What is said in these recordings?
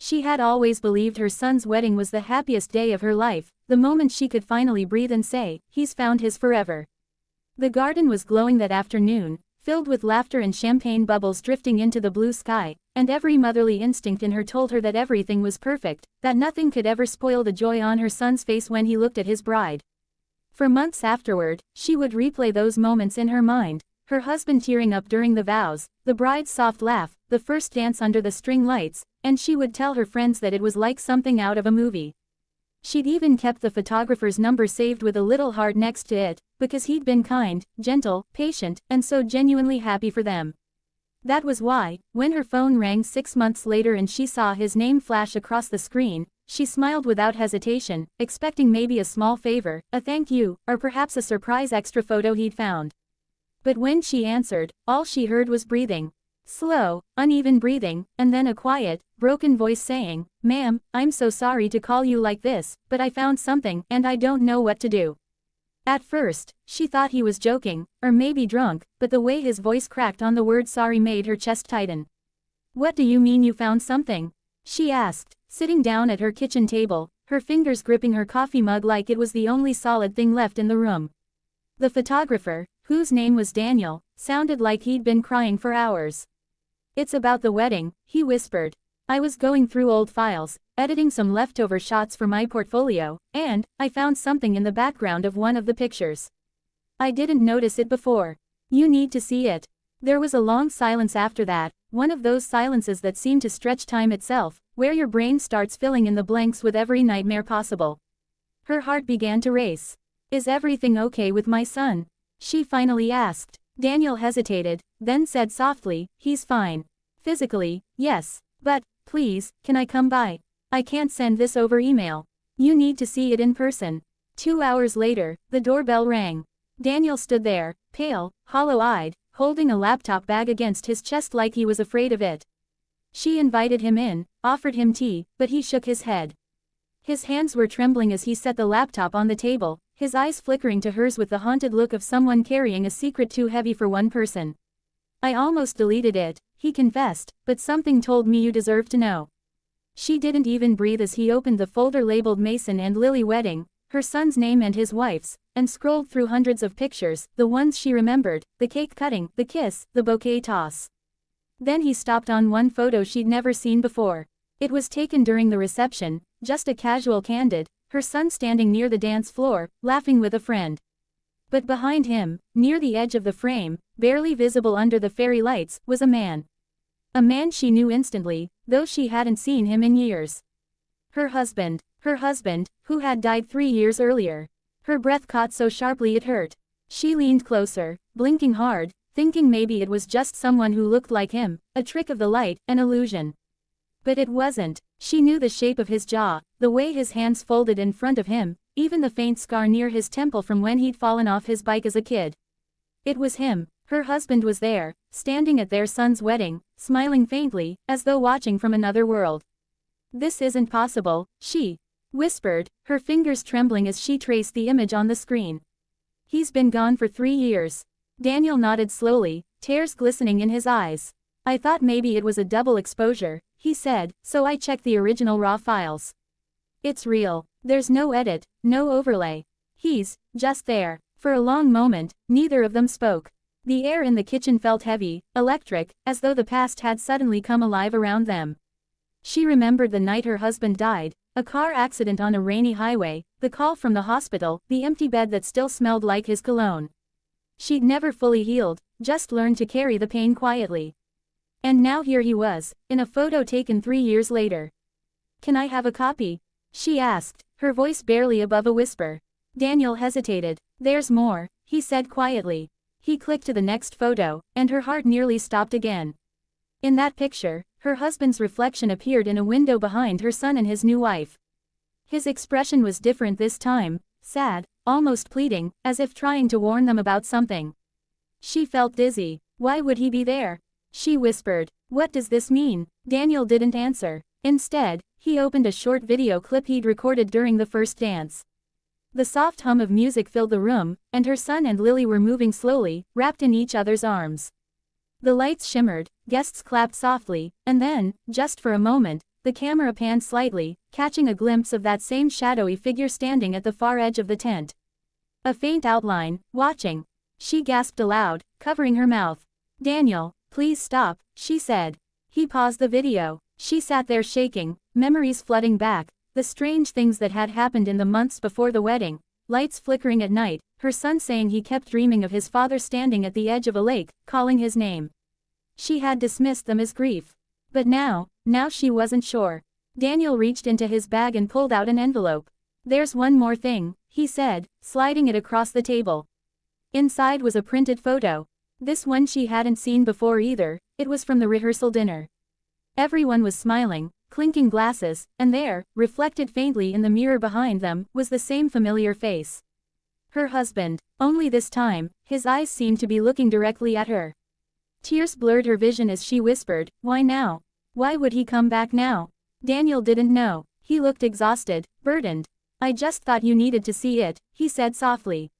She had always believed her son's wedding was the happiest day of her life, the moment she could finally breathe and say, "He's found his forever." The garden was glowing that afternoon, filled with laughter and champagne bubbles drifting into the blue sky, and every motherly instinct in her told her that everything was perfect, that nothing could ever spoil the joy on her son's face when he looked at his bride. For months afterward, she would replay those moments in her mind, her husband tearing up during the vows, the bride's soft laugh, the first dance under the string lights, and she would tell her friends that it was like something out of a movie. She'd even kept the photographer's number saved with a little heart next to it, because he'd been kind, gentle, patient, and so genuinely happy for them. That was why, when her phone rang 6 months later and she saw his name flash across the screen, she smiled without hesitation, expecting maybe a small favor, a thank you, or perhaps a surprise extra photo he'd found. But when she answered, all she heard was breathing. Slow, uneven breathing, and then a quiet, broken voice saying, "Ma'am, I'm so sorry to call you like this, but I found something, and I don't know what to do." At first, she thought he was joking, or maybe drunk, but the way his voice cracked on the word sorry made her chest tighten. "What do you mean you found something?" she asked, sitting down at her kitchen table, her fingers gripping her coffee mug like it was the only solid thing left in the room. The photographer, whose name was Daniel, sounded like he'd been crying for hours. "It's about the wedding," he whispered. "I was going through old files, editing some leftover shots for my portfolio, and I found something in the background of one of the pictures. I didn't notice it before. You need to see it." There was a long silence after that, one of those silences that seem to stretch time itself, where your brain starts filling in the blanks with every nightmare possible. Her heart began to race. "Is everything okay with my son?" she finally asked. Daniel hesitated, then said softly, "He's fine. Physically, yes. But, please, can I come by? I can't send this over email. You need to see it in person." 2 hours later, the doorbell rang. Daniel stood there, pale, hollow-eyed, holding a laptop bag against his chest like he was afraid of it. She invited him in, offered him tea, but he shook his head. His hands were trembling as he set the laptop on the table, his eyes flickering to hers with the haunted look of someone carrying a secret too heavy for one person. "I almost deleted it," he confessed, "but something told me you deserve to know." She didn't even breathe as he opened the folder labeled Mason and Lily Wedding, her son's name and his wife's, and scrolled through hundreds of pictures, the ones she remembered, the cake cutting, the kiss, the bouquet toss. Then he stopped on one photo she'd never seen before. It was taken during the reception, just a casual candid, her son standing near the dance floor, laughing with a friend. But behind him, near the edge of the frame, barely visible under the fairy lights, was a man. A man she knew instantly, though she hadn't seen him in years. Her husband, who had died 3 years earlier. Her breath caught so sharply it hurt. She leaned closer, blinking hard, thinking maybe it was just someone who looked like him, a trick of the light, an illusion. But it wasn't. She knew the shape of his jaw, the way his hands folded in front of him, even the faint scar near his temple from when he'd fallen off his bike as a kid. It was him. Her husband was there, standing at their son's wedding, smiling faintly, as though watching from another world. "This isn't possible," she whispered, her fingers trembling as she traced the image on the screen. "He's been gone for 3 years. Daniel nodded slowly, tears glistening in his eyes. "I thought maybe it was a double exposure," he said, "so I checked the original raw files. It's real. There's no edit, no overlay. He's just there." For a long moment, neither of them spoke. The air in the kitchen felt heavy, electric, as though the past had suddenly come alive around them. She remembered the night her husband died, a car accident on a rainy highway, the call from the hospital, the empty bed that still smelled like his cologne. She'd never fully healed, just learned to carry the pain quietly. And now here he was, in a photo taken 3 years later. "Can I have a copy?" she asked, her voice barely above a whisper. Daniel hesitated. "There's more," he said quietly. He clicked to the next photo, and her heart nearly stopped again. In that picture, her husband's reflection appeared in a window behind her son and his new wife. His expression was different this time, sad, almost pleading, as if trying to warn them about something. She felt dizzy. Why would he be there? She whispered, "What does this mean?" Daniel didn't answer. Instead, he opened a short video clip he'd recorded during the first dance. The soft hum of music filled the room, and her son and Lily were moving slowly, wrapped in each other's arms. The lights shimmered, guests clapped softly, and then, just for a moment, The camera panned slightly, catching a glimpse of that same shadowy figure standing at the far edge of the tent. A faint outline, watching. She gasped aloud, covering her mouth. "Daniel, please stop," she said. He paused the video. She sat there shaking, memories flooding back, the strange things that had happened in the months before the wedding, lights flickering at night, her son saying he kept dreaming of his father standing at the edge of a lake, calling his name. She had dismissed them as grief. But now she wasn't sure. Daniel reached into his bag and pulled out an envelope. "There's one more thing," he said, sliding it across the table. Inside was a printed photo. This one she hadn't seen before either, it was from the rehearsal dinner. Everyone was smiling, clinking glasses, and there, reflected faintly in the mirror behind them, was the same familiar face. Her husband, only this time, his eyes seemed to be looking directly at her. Tears blurred her vision as she whispered, "Why now? Why would he come back now?" Daniel didn't know. He looked exhausted, burdened. "I just thought you needed to see it," he said softly.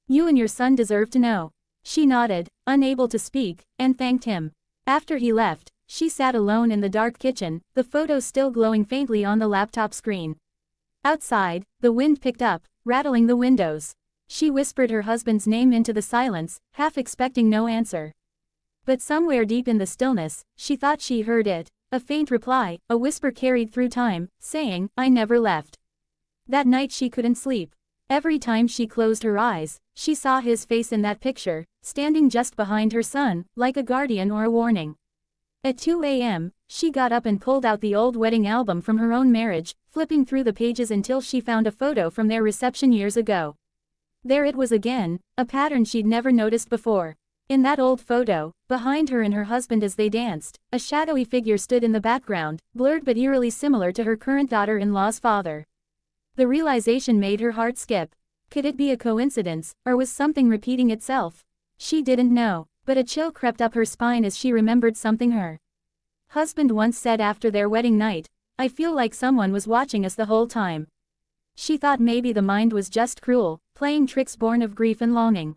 "You and your son deserve to know." She nodded, unable to speak, and thanked him. After he left, she sat alone in the dark kitchen, the photo still glowing faintly on the laptop screen. Outside, the wind picked up, rattling the windows. She whispered her husband's name into the silence, half expecting no answer. But somewhere deep in the stillness, she thought she heard it, a faint reply, a whisper carried through time, saying, "I never left." That night she couldn't sleep. Every time she closed her eyes, she saw his face in that picture, standing just behind her son, like a guardian or a warning. At 2 a.m., she got up and pulled out the old wedding album from her own marriage, flipping through the pages until she found a photo from their reception years ago. There it was again, a pattern she'd never noticed before. In that old photo, behind her and her husband as they danced, a shadowy figure stood in the background, blurred but eerily similar to her current daughter-in-law's father. The realization made her heart skip. Could it be a coincidence, or was something repeating itself? She didn't know, but a chill crept up her spine as she remembered something her husband once said after their wedding night, "I feel like someone was watching us the whole time." She thought maybe the mind was just cruel, playing tricks born of grief and longing.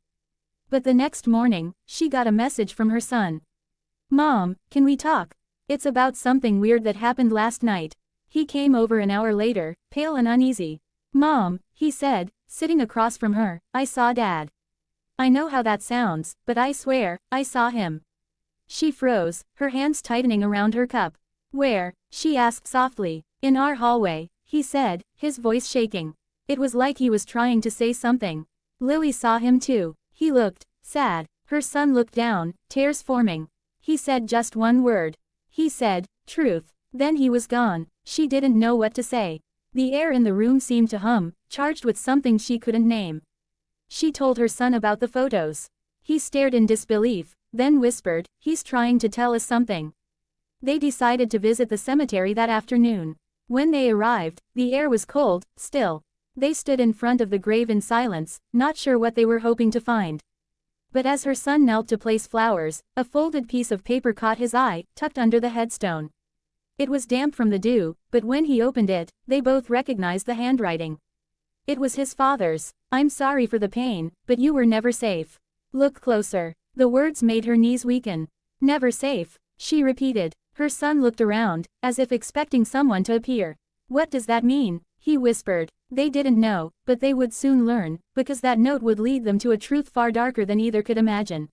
But the next morning, she got a message from her son. "Mom, can we talk? It's about something weird that happened last night." He came over an hour later, pale and uneasy. "Mom," he said, sitting across from her, "I saw Dad. I know how that sounds, but I swear, I saw him." She froze, her hands tightening around her cup. "Where?" she asked softly. "In our hallway," he said, his voice shaking. It was like he was trying to say something. Lily saw him too. He looked sad. Her son looked down, tears forming. He said just one word. He said, "Truth." Then he was gone. She didn't know what to say. The air in the room seemed to hum, charged with something she couldn't name. She told her son about the photos. He stared in disbelief, then whispered, "He's trying to tell us something." They decided to visit the cemetery that afternoon. When they arrived, the air was cold, still. They stood in front of the grave in silence, not sure what they were hoping to find. But as her son knelt to place flowers, a folded piece of paper caught his eye, tucked under the headstone. It was damp from the dew, but when he opened it, they both recognized the handwriting. It was his father's. "I'm sorry for the pain, but you were never safe. Look closer." The words made her knees weaken. "Never safe," she repeated. Her son looked around, as if expecting someone to appear. "What does that mean?" he whispered. They didn't know, but they would soon learn, because that note would lead them to a truth far darker than either could imagine.